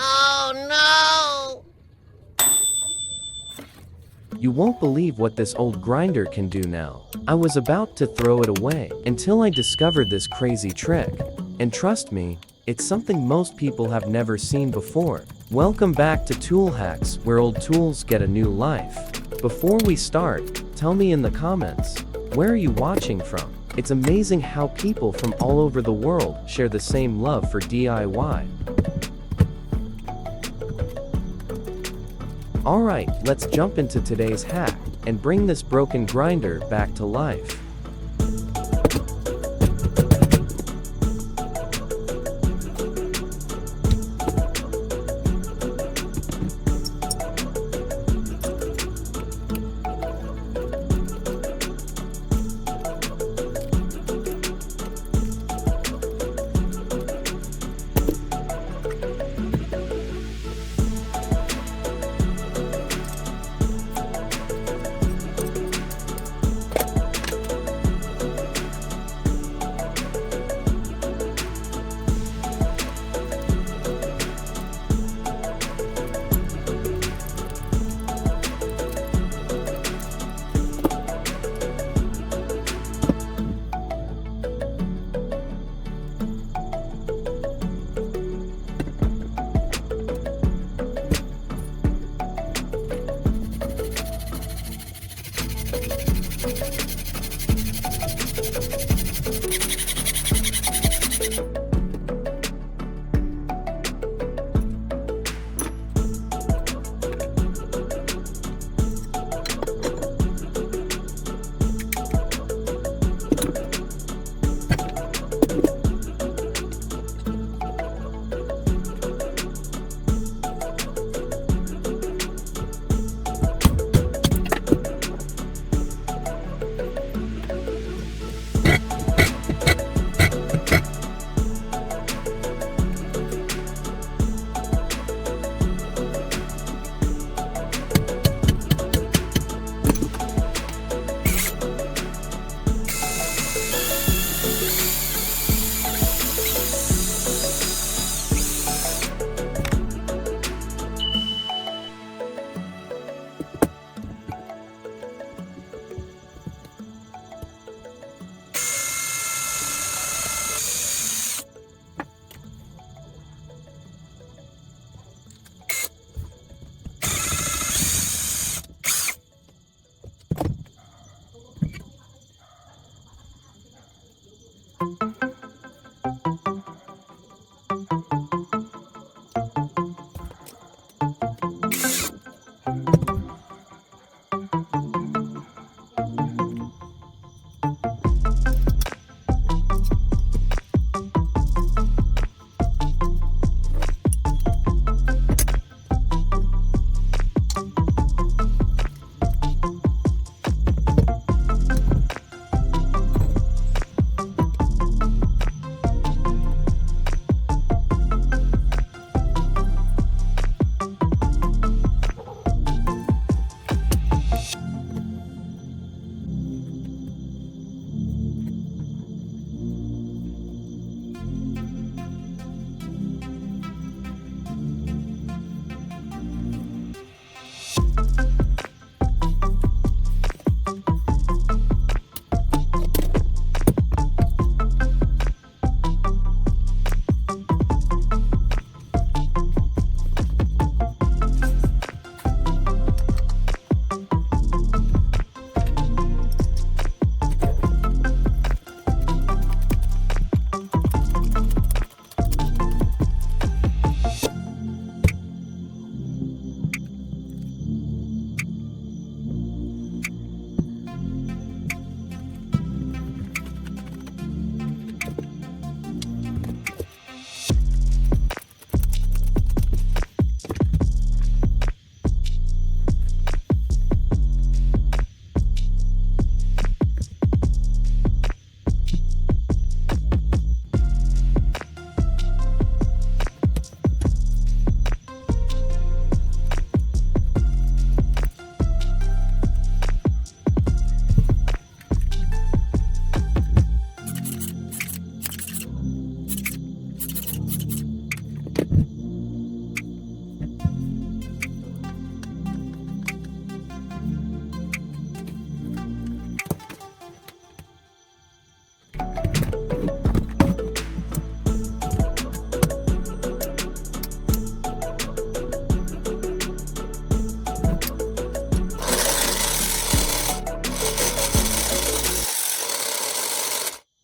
Oh You won't believe what this old grinder can do now. I was about to throw it away until I discovered this crazy trick. And trust me, it's something most people have never seen before. Welcome back to Tool Hacks, where old tools get a new life. Before we start, tell me in the comments, where are you watching from? It's amazing how people from all over the world share the same love for DIY. Alright, let's jump into today's hack and bring this broken grinder back to life.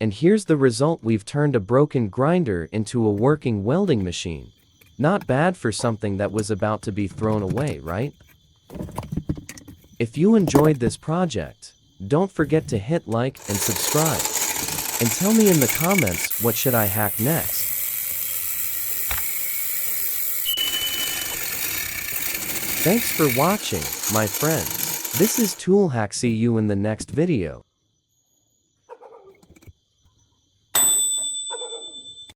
And here's the result: we've turned a broken grinder into a working welding machine. Not bad for something that was about to be thrown away, right? If you enjoyed this project, don't forget to hit like and subscribe. And tell me in the comments, what should I hack next? Thanks for watching, my friends. This is Tool Hack. See you in the next video.